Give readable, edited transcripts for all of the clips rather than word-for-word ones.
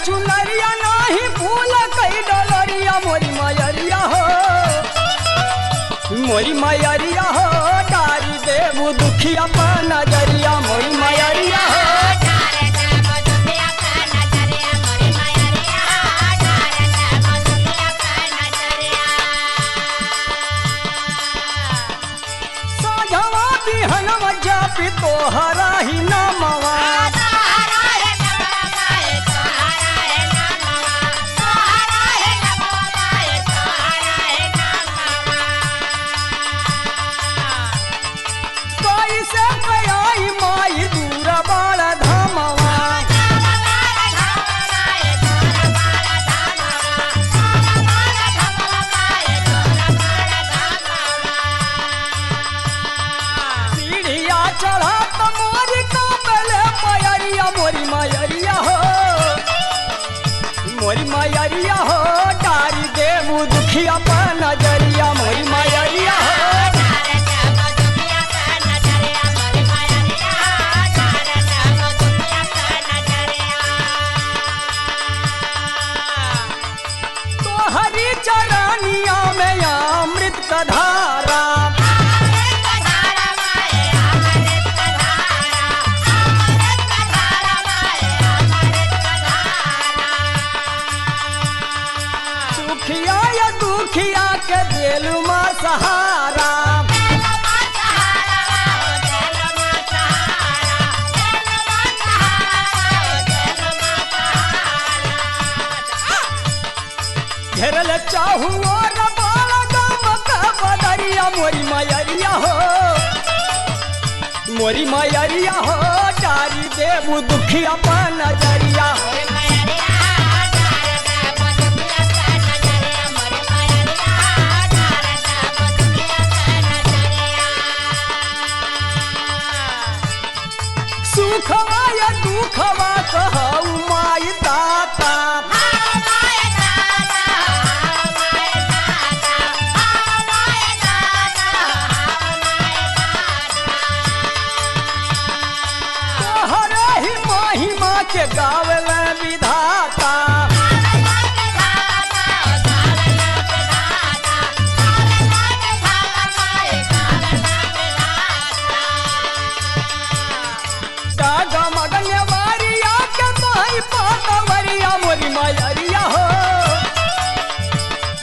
चुनरिया नाही फूल कई डलरिया मोरी मयरिया हो डारी देबू दुखिया पा नजरिया मोरी मयरिया हो साझवा बिहनवा जापी तोहरा ही नामवा मोरी मयरिया हो डारी देबू दुखिया पा नजरिया मोरी मयरिया हो तोहरी चरनिया में अमृत का धारा दुखिया के दिल मा सहारा घेरल चाहू और बाला गम का बदरिया मोरी मयरिया हो डारी देबू दुखिया पा नजरिया सुखवा या दुखवा कहू माई दाता तोहरे ही महिमा के गावे विधाता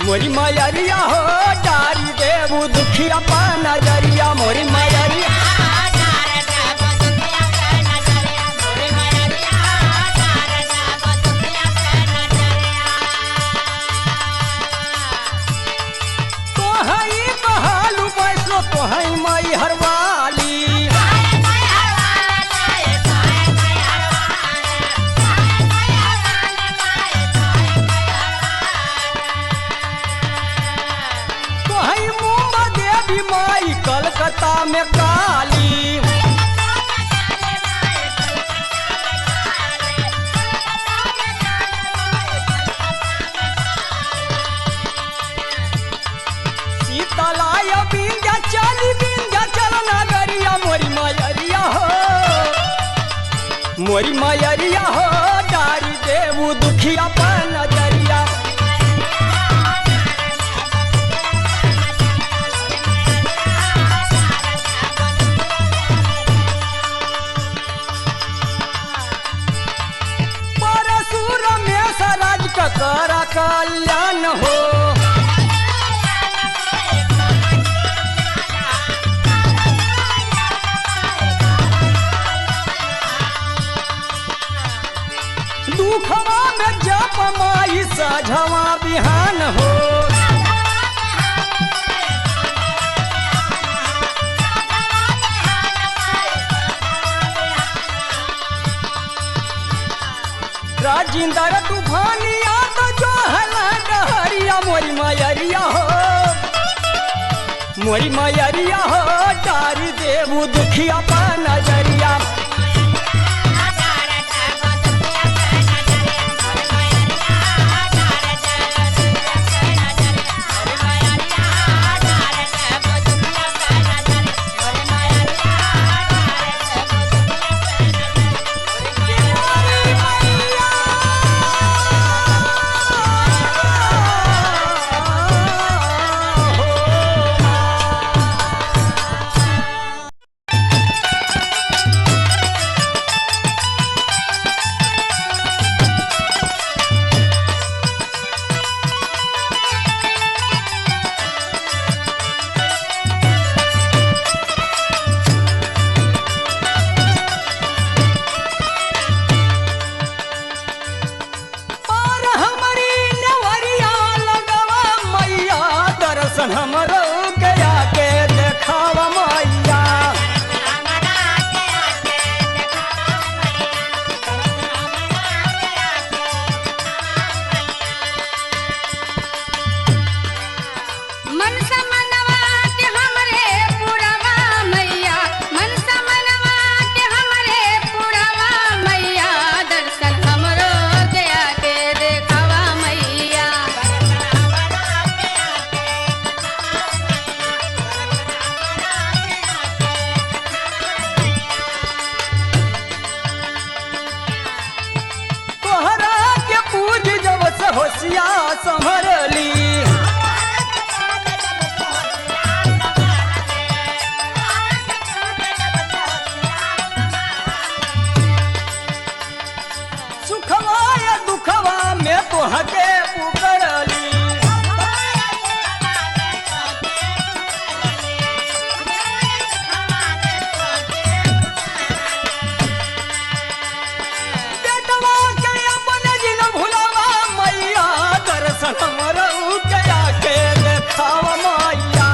मोरी मयरिया हो डारी देबू दुखिया पा नजरिया मोरी मयरिया तोहई बहालू बैसलो तोहई मई हरवाली माई कलकत्ता में काली शीतलाय बिंध्या चली बिंध्या चल नगरिया मोरी मयरिया हो डारी देबू दुखिया पा नजरिया करा कल्याण हो दुखवा में जप माई साझवा बिहान हो राजिंदर तूफानिया तो जो हला डहरिया मोरी मयरिया हो डारी देबू दुखिया पा नजरिया संभरली। सुखवा या दुखवा में तोहके पुकरली। बेटवा के अपन जिन भुलावा मैया, दर्शन हमरऊ के आके देखावा मैया।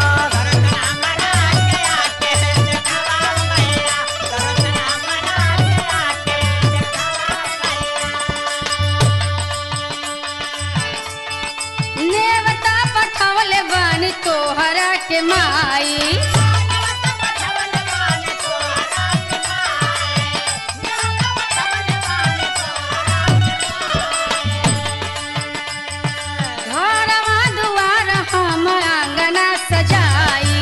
नेवता पठवले बानी तोहरा के माई। घरवा दुआर हम आंगना सजाई।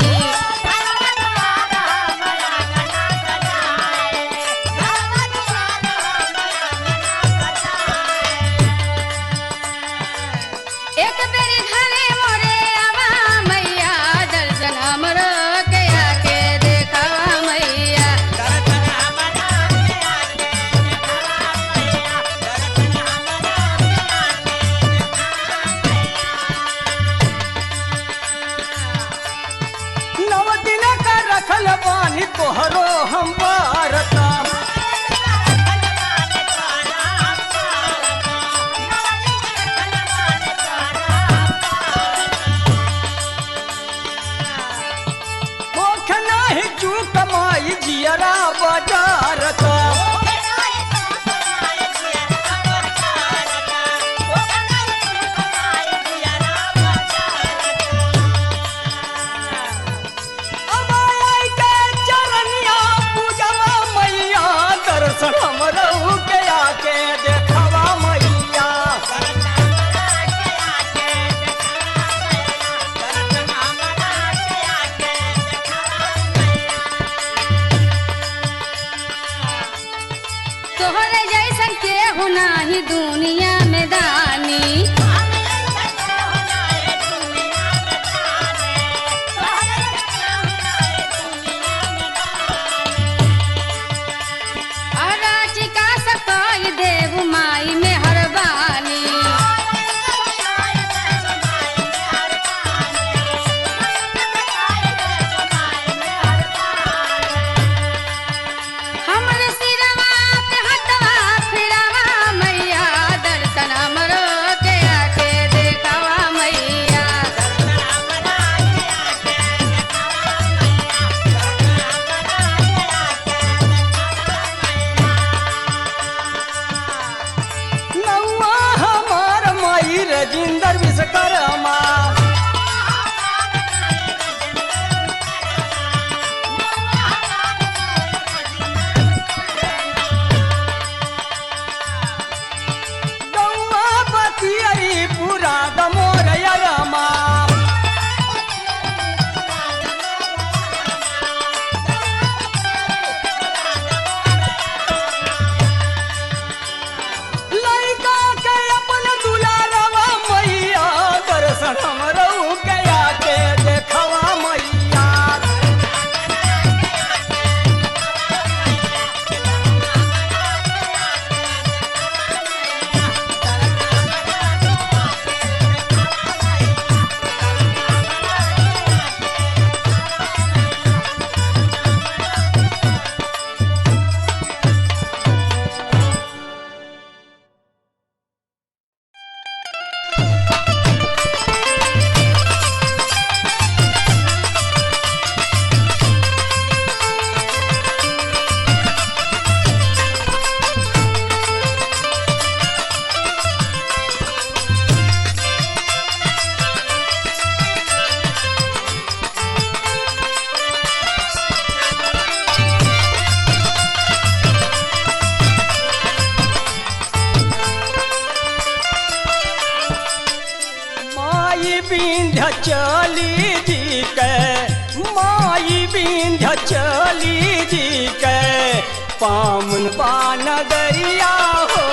एक बेरी घरे मोरे आवा मैया, दर्शन हमरो के आके देखावा मैया। नव दिन का रखल बानी तोहरो हम वारता। होख नाही चूक माई जियरा बाजारता। अब आई के चरनिया पूजवा मैया, दर्शन हमरऊ के आके देखावा मैया। तोहरे जैसन केहू नाही दुनिया में दानी। अराची का सकाई देव माई में हरबानी। हमरे सिरवा पे हथवा फिरावा मैया, दर्शन हमरो के आके देखावा मैया। नौआ हमार माई रजिंदर विश्वकर्मा। गौआ बतियई पूरा दमोर यरमा। लइका के अपन दुलारवा मैया, दर्शन हमरऊ के आके देखावा मैया। विंध्याचली जी के माई विंध्याचली जी के पावन पानगरिया हो।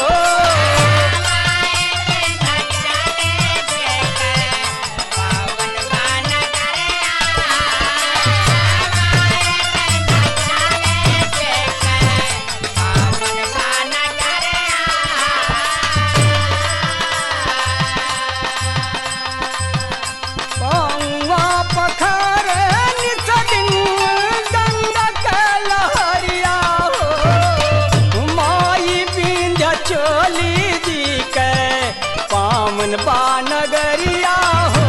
बा नगरिया हो।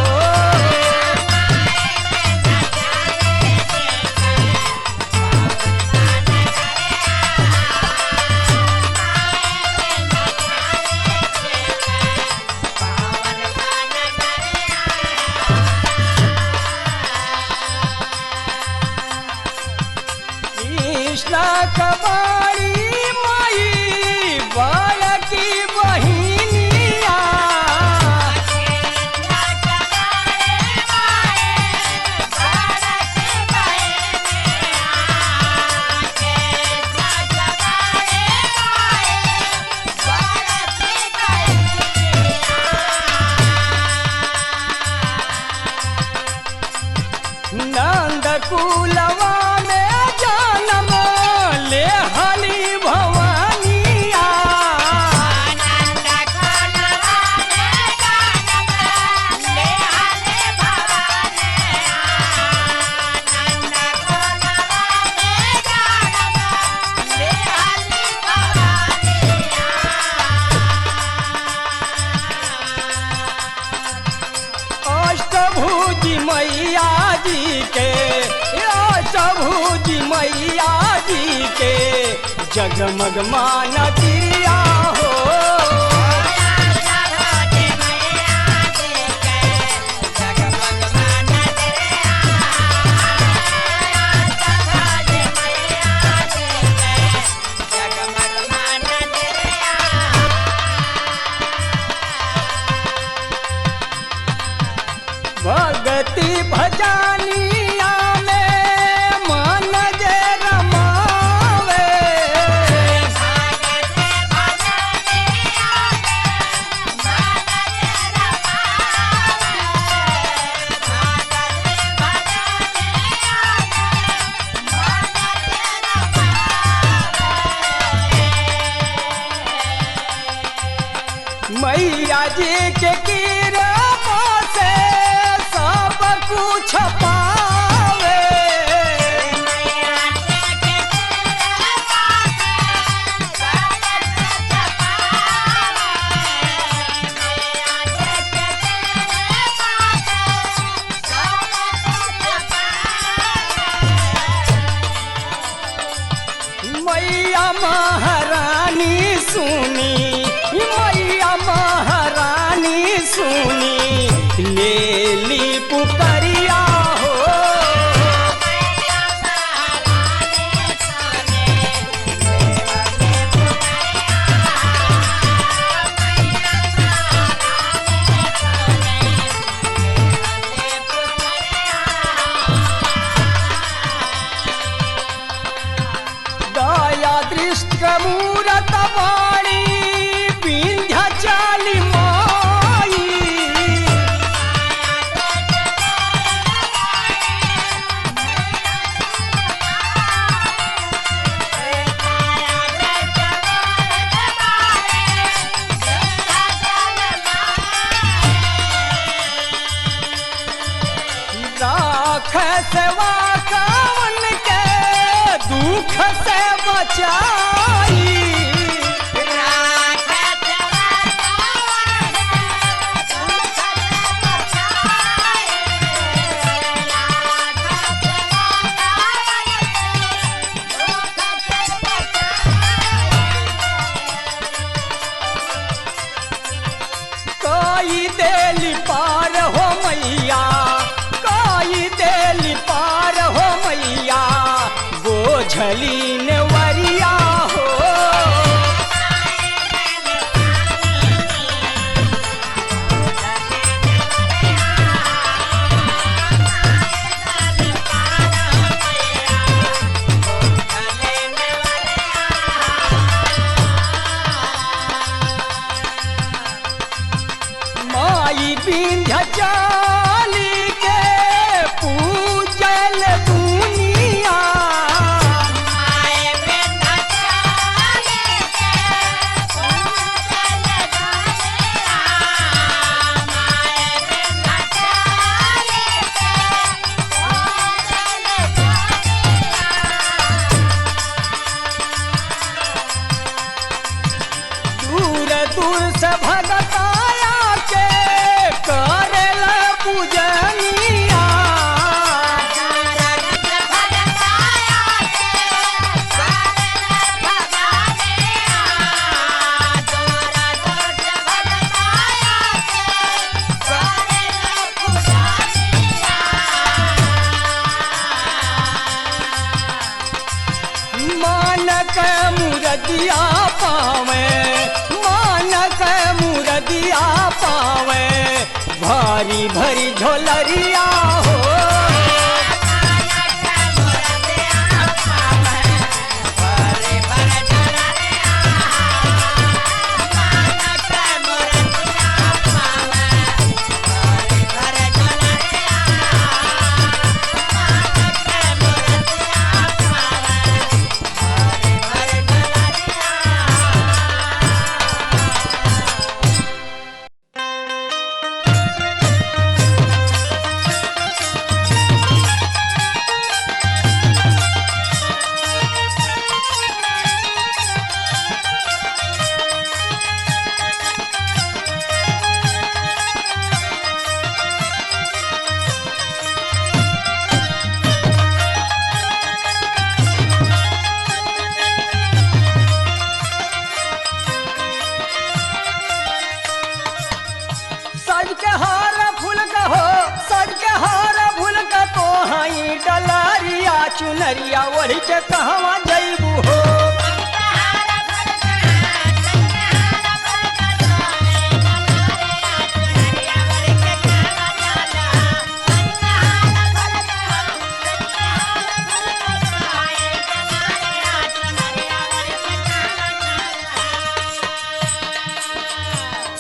कृष्ण कबाड़ी माई बालकी बहिनिया। नंद कुलवा में जन्म ले हली भवानिया। अष्टभुजी मैया जी के, अष्टभुजी मैया जी के जगमग माना तिरिया हो। भगति भजनिया में मन जे रमावे। मैया जी के कृपा से सब कुछ पावे। मैया महारानी सुनी, मैया महारानी सुनी ले ली पुकरिया हो। दया दृष्टि मूरत वाणी विंध्याचली माई। राख सेवा कवन के दुख से बचाई। कोई देली पार हो मैया, कोई देली पार हो मैया बोझली नेवरिया हो। माई विंध्याचली के पूजल दुनिया। दूर दूर से भगत आया के मुरदिया पावे, मानक मुरदिया पावे, भारी भरी झोलरिया हो। सज के हार फूल का हो, सज के हार फूल का तो हाई डलरिया चुनरिया वही के कहवा जैबू हो।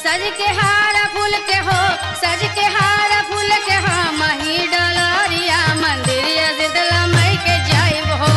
सज के हार फूल के हो, सज के हार फूल के हो, मही डलरिया मंदिरिया शीतला माई के जाइब हो।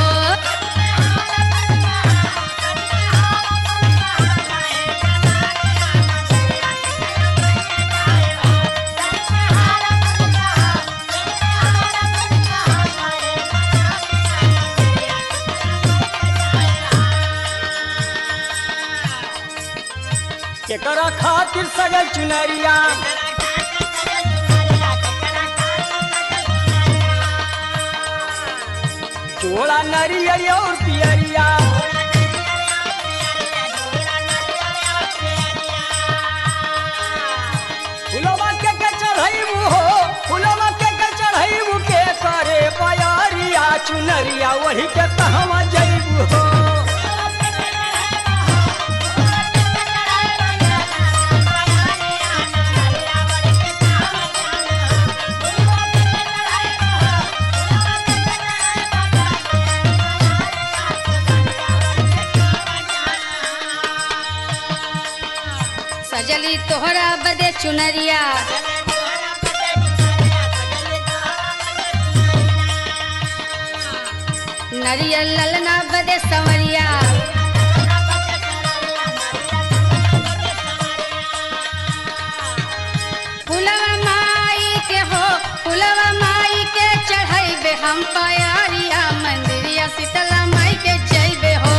केकरा खातिर सजल चुनरिया, जोड़ा नरियर और पियरिया, फुलवा के चढ़ैबू हो, फुलवा के चढ़ैबू के करे पयारिया चुनरिया वही के कहवा जैबू हो। सजली तोहरा बदे चुनरिया, नरियल ललना बदे संवरिया, फुलवा माई के हो, फुलवा माई के चढ़ैबे हम पयारिया मंदिरिया शीतला माई के जैबे हो।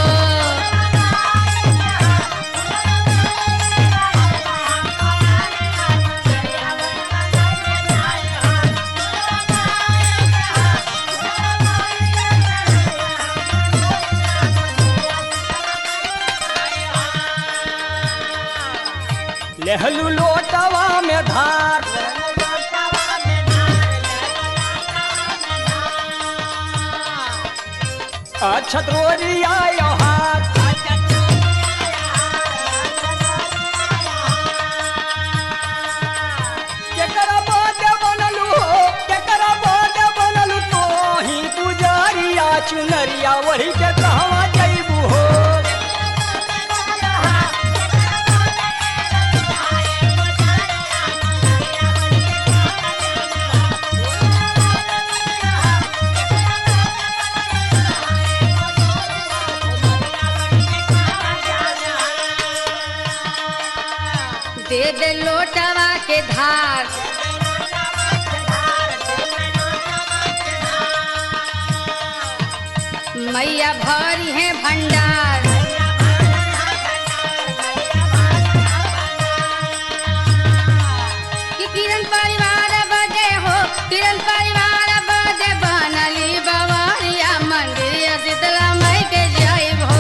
लेहलू लोटवा में धार, अक्षत रोरिया हाथ, केकरा बादे बनलू हो, केकरा बादे बनलू तो ही पुजारिया चुनरिया वही के कहवा जैबू हो। दे दे लोटवा के धार, मैया भरी है भंडार। कि किरण परिवार बदे हो, किरण परिवार बदे बनली बवरिया मंदिरिया शीतला माई के जाइब हो।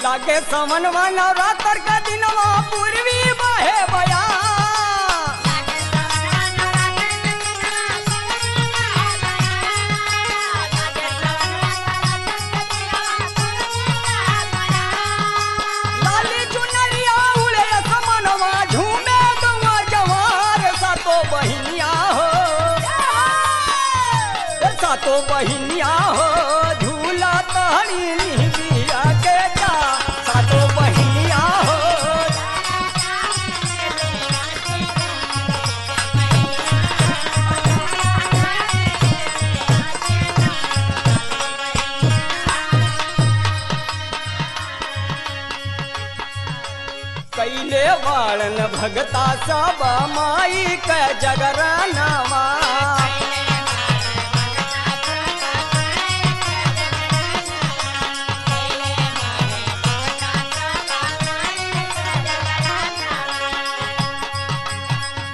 लागे समनवा नवरात्र का दिनवा पूर्वी बहे बया लाली चुनरिया उड़े समनवा झूमे गवा जवार सातो बहिनिया हो सातो बहिनिया हो झूला तहरी निबिया के जा सातो बहिनिया हो कैले वाळन भगता सब माई के जगरानवा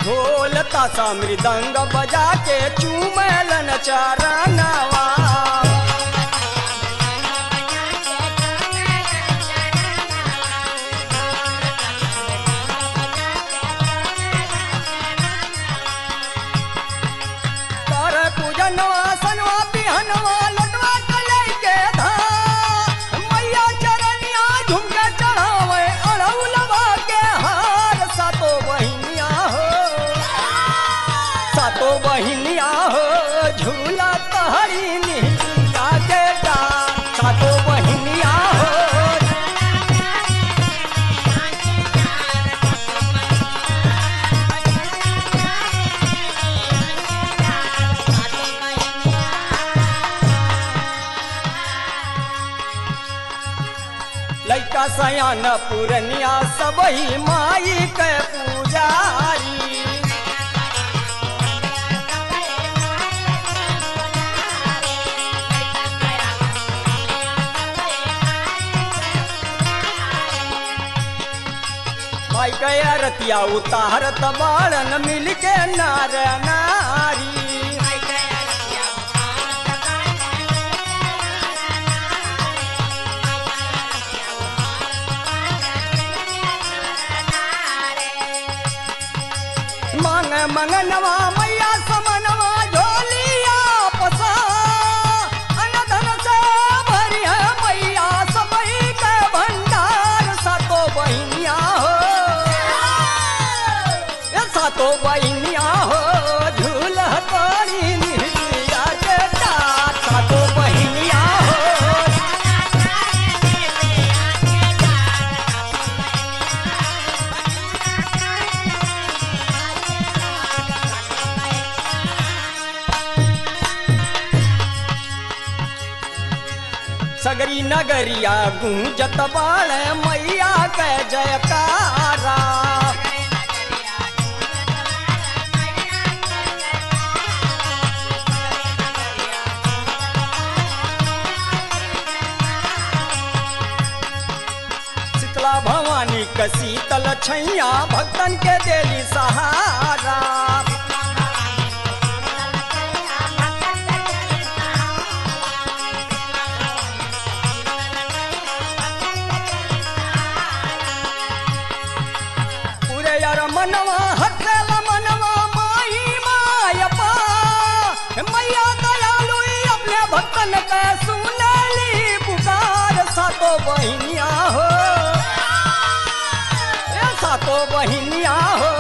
ढोल तासा मृदंग बजा के चूमलन चरणवा कर पूजनवा सनवा पिहनवा लटवा कले के धा मैया चरनिया झुमके चढ़ावे अड़ौलवा के हार सातो बहिनिया हो सातो बहिनिया हो झूला तहरी निहिया के जा सातो बहिनिया हो लैका सयान पुरनिया सबही माई के पुजारी माई के अरतिया उतारत बाड़न मिल के नार नारी मांग मंगनवा मैया समनवा झोलिया पसा अनधन से भरी है मैया सबही के भंडार सातो बहिनिया हो ये सातो बहिनिया हो झूला तोरी निहिया के डार सातो बहिनिया हो सगरी नगरिया गूंजत बाण मैया के जयकारा शीतला भवानी का शीतल छैया भक्तन के देली सहारा मनवा हथेला मनवा माई मायपा मैया दयालु अपने भक्तन का सुनली पुकार सातो बहिनिया हो सातो बहिनिया हो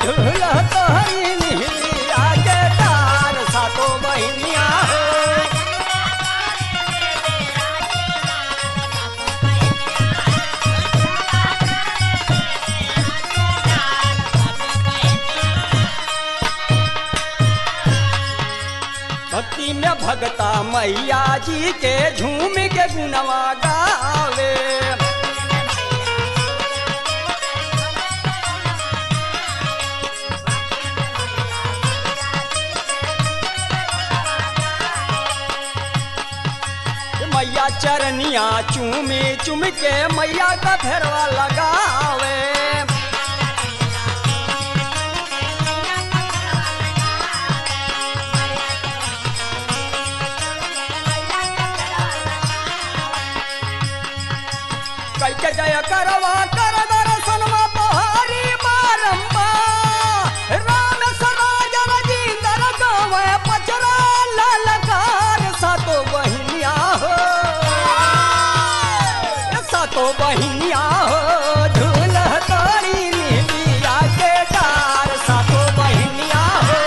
झूला तोहरी निहिया के डार सातो बहिनिया हो भक्ति में भगता मैया जी के झूम के गुनवा गावे मैया चरनिया चूमी चूम के मैया का फेरवा लगावे के जय करवा कर दर्शन में तोहारी बारंबार राम सराज रजिंदर गावे पचरा ललकार सातो बहिनिया हो सातो बहिनिया हो झूल तारी नीलिया के डार सातो बहिनिया हो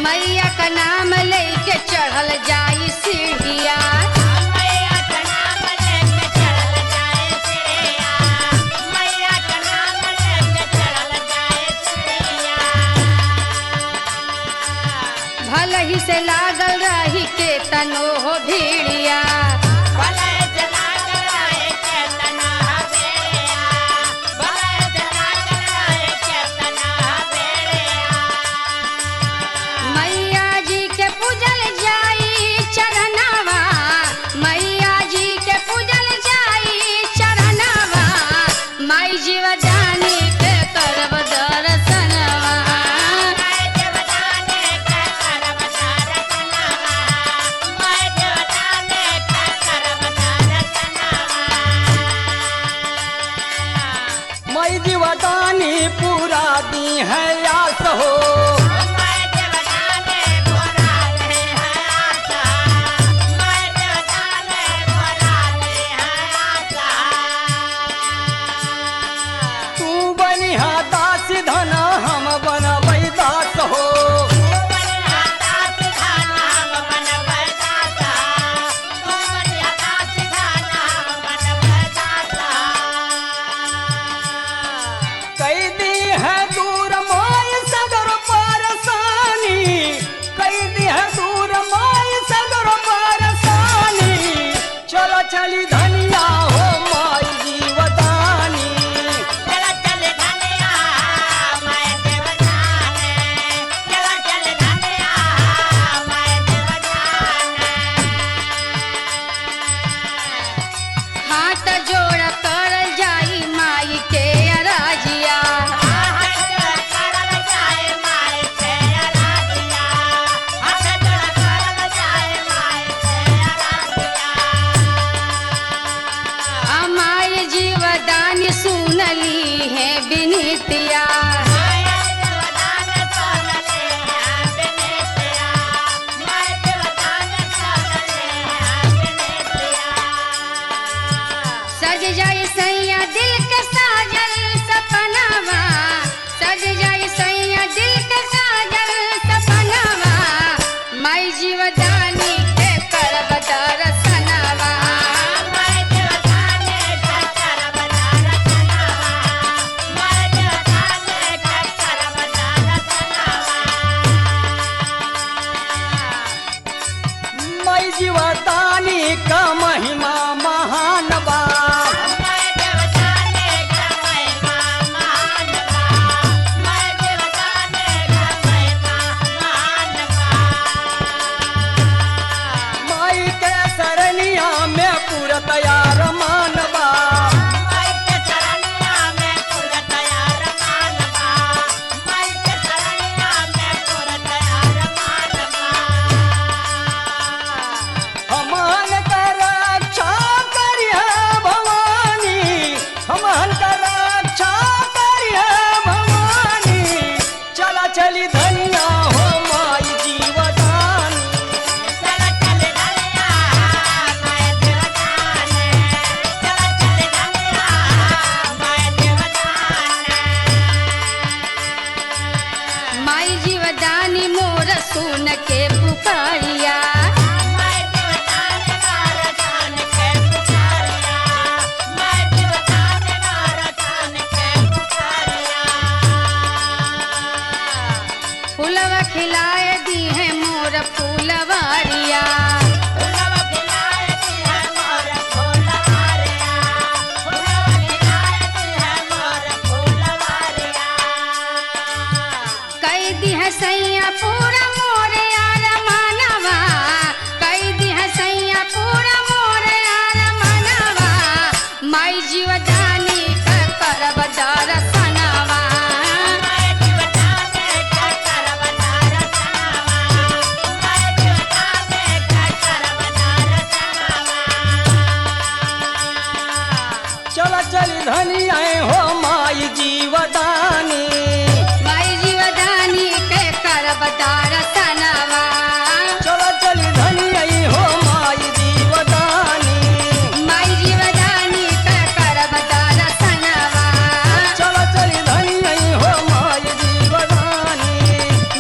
मैया का नाम लेके चढ़ल जाई सीढ़िया मैया का नाम लेके चढ़ल जाए सीढ़िया मैया का नाम लेके चढ़ल जाए सीढ़िया भल ही से लागल रही के तनो हो भीड़िया जीवदानी पूरा दी है आस हो तू बनिहा दास धन हम बनबै दास हो चली धनिया हो माई जीवदानी चल चल धनिया माई जीवदानी चल चल धनिया माई जीवदानी हाथ जोड़ कर जाई माई के अराजिया सुनली है बिनीतिया सज जाए सैया दिल के साजल सपनावा सज जाए सैया दिल के साजल सपनावा माई जीवदानी के करब दर्शनवा जीवदानी का महिमा महान बा जीवदानी का महिमा चरनिया में पूरा तैयार मानवा। माई के चरनिया में पूरा तैयार मानवा। माई के चरनिया में पूरा तैयार मानवा। हमान का रक्षा करिया भवानी, हमान का रक्षा करिया भवानी। चला चली धनिया हो माई जीवदानी। चला चल धनिया मैं देवदान। चला चल धनिया मैं देवदान। माई जीवदानी मोर सुन के पुकारिया। मैं देवदान मार जान के पुकारिया। मैं देवदान मार जान के पुकारिया। फूलवा खिलाए दी है मोर फूलवारिया। फूलवा खिलाए दी है मोर फूलवारिया। फूलवा खिलाए दी है मोर फूलवारिया। कई दी है सैया पूरा मोर यार मानवा। कई दी है सैया पूरा मोर यार मानवा। माई जीवदानी का करब दर्शनवा। माई जीवदानी का करब दर्शनवा। माई जीवदानी का करब दर्शनवा। चला चली धनिया हो माई जीवदानी। माई जीवदानी के करब दर्शनवा। चला चली धनिया हो माई जीवदानी। माई जीवदानी के करब दर्शनवा। चला चली धनिया हो माई जीवदानी।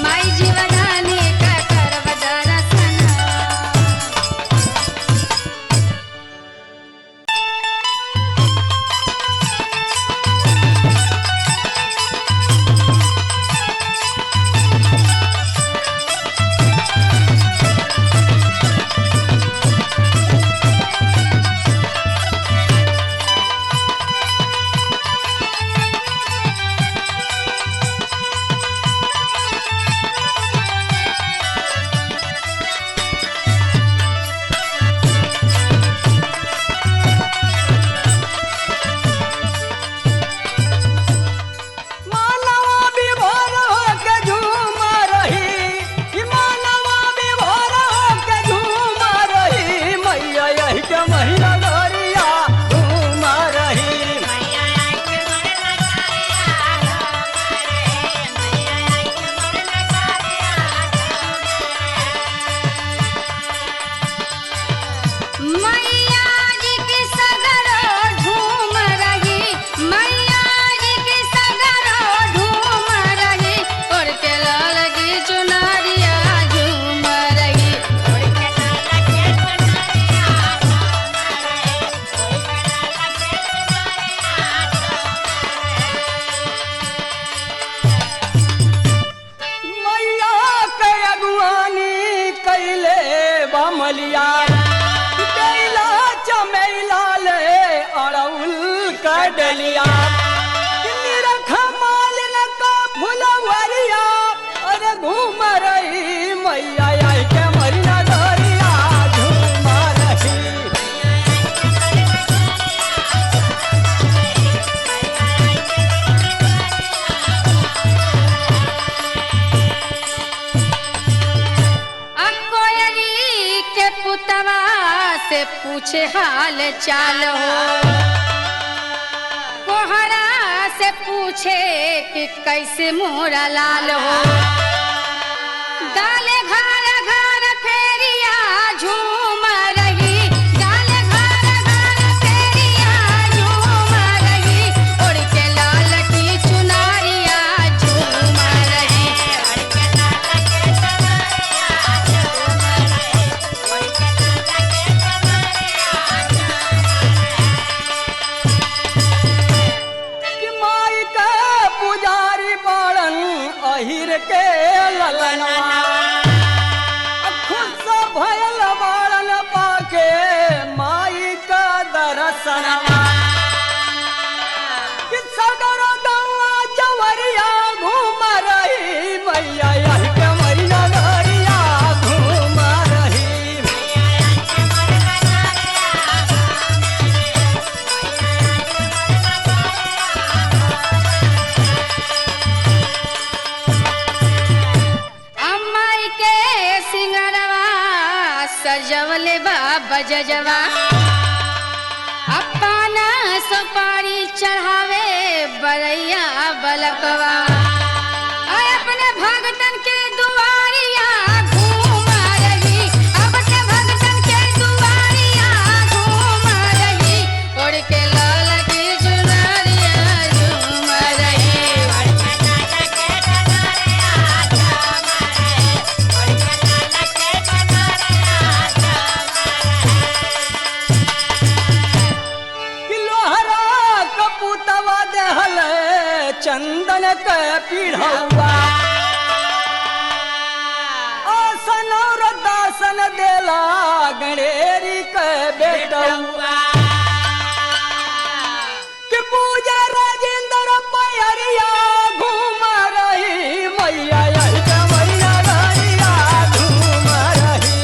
माई जीवदानी के करब दर्शनवा। मानवा विभोर होके झूम रही, ई मानवा विभोर होके झूम रही। मैया यही के महिला गरिया झूम रही। मैया आई के मन लगारिया रे। मैया आई के मन लगारिया रे। मैया जी के सगरो झूम रही। मैया जी के सगरो झूम रही। और के लाल की चुनरिया झूम रही। और के लाल के चुनरिया झूम रही। और के लाल के चुनरिया मैया के अगुवानी कैले बमलिया, कैला चमेला ले अड़उल का डलिया। रखा मालिन का फुलवरिया, अरे घूम रही मैया आई के मरिया गरिया झूम रही। कोयली के पुतवा से पूछे हाल चाल हो। कोहरा से पूछे कि कैसे मोरा लाल हो। डाले घर घर फेरिया झूम रही। डाले घर घर फेरिया झूम रही। उड़ के लाल की चुनरिया झूम रही। उड़ के लाल के चुनरिया झूम रही। उड़ के लाल के चुनरिया झूम रही। कि माई का पुजारी बाड़न अहिर के ललनवा, खुद से भयल बाड़न बा बजजवा अपना सुपारी चढ़ावे बरैया बलकवा अपने भगतन के दुआरिया घूम रही अपने भगतन के दुआरिया घूम रही उड़ के लाल की चुनरिया झूम रही लोहरा कपूतवा देहल चंदन के पीढ़ौआ आसन और दासन देला गणेरी के बेटौआ कि पूजा राजेंद्र पैरिया घूम रही मैया यही कमरिया गरिया घूम रही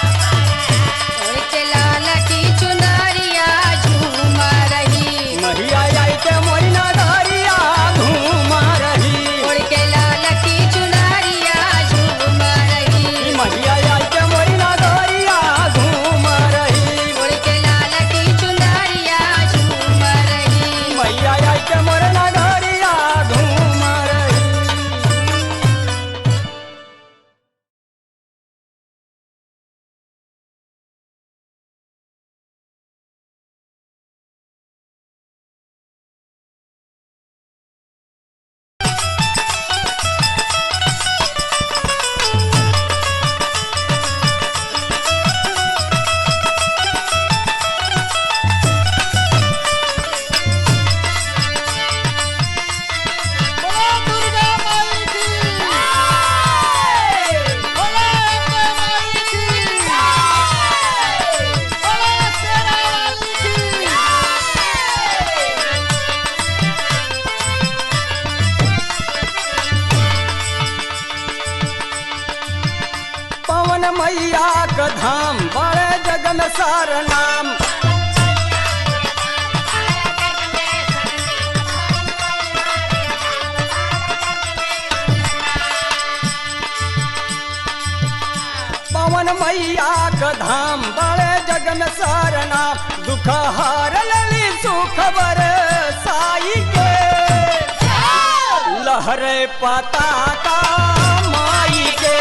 उड़ के लाल की चुनरिया झूम रही मैया यही के मोइना गरिया घूम रही उड़ के लाल की चुनरिया झूम रही मैया यही के मोइना गरिया घूम रही उड़ के लाल की चुनरिया झूम रही मैया यही के मोइना गरिया घूम रही पवन मैया का धाम बड़े जग में सार नाम पवन मैया का धाम बड़े जग में सार नाम दुख हार लली सुख बर साई के लहरे पताका माई के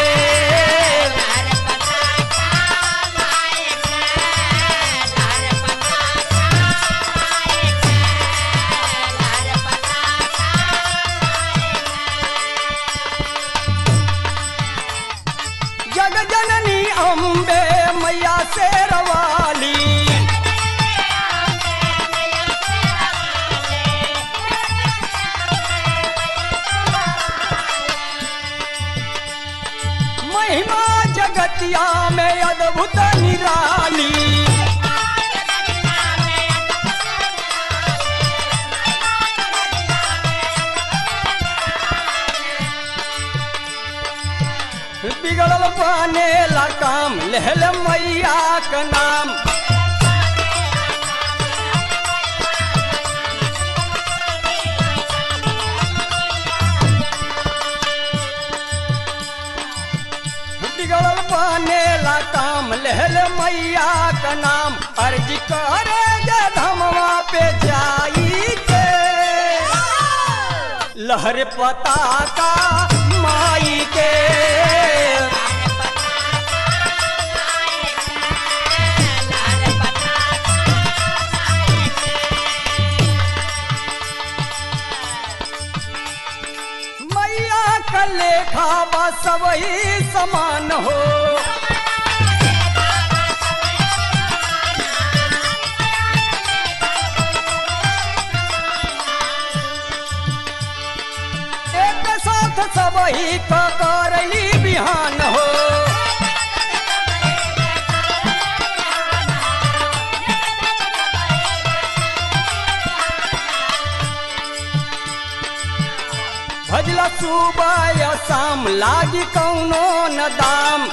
जग जननी अम्बे मैया शेरवाली महिमा जगतिया में अद्भुत निराली बिगड़ल बने ला काम लहल मैया का नाम बिगड़ल बने ला काम लहल मैया का नाम अर्जी करे जे धमवा पे जाई के लहर पताका माई के मैया का लेखा बा सबही समान हो एक साथ सबही का करली बिहान हो भजला सुबह या शाम लागी कौनो न दाम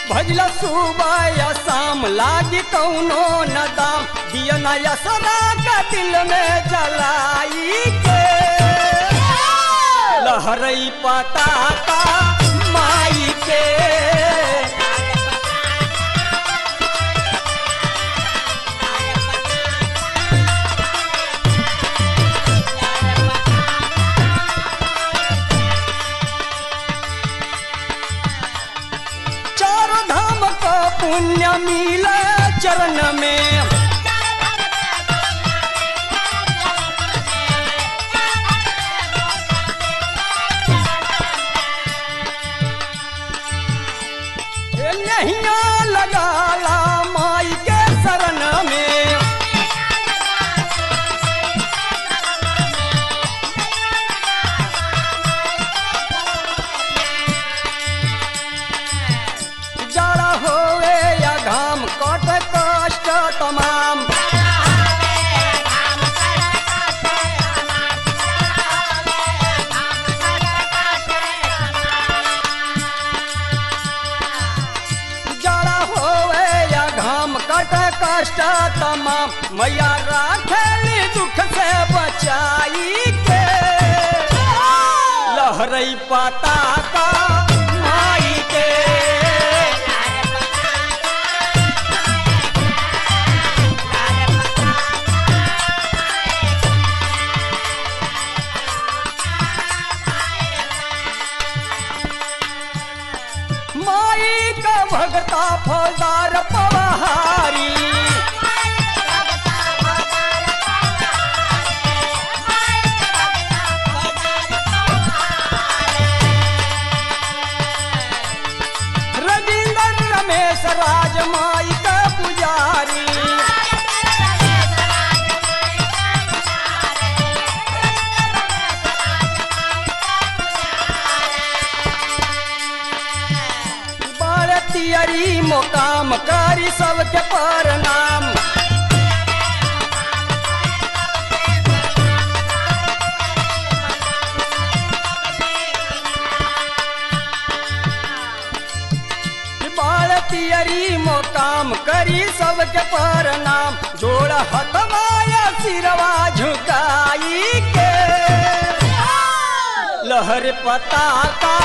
भजला सुबह या शाम लागी कौनो न दाम दिया न यसरा का दिल में जलाई के लहरई पताका माई के चारों धाम का पुण्य मिला चरण में नहिया लगाला माई के शरण में जाड़ा होवे या घाम कट कष्ट तमाम जाड़ा होवे या घाम कट कष्ट तमाम मैया राखेली दुख से बचाई के लहरई पताका माई के माई का भगता फौजदार पवहारी रविंद्र रमेश राज माई का पुजारी तियरी मुकाम करी सबके प्रणाम तियरी मुकाम करी सबके प्रणाम जोड़ हथवाया सिरवा झुकाई के लहर पताका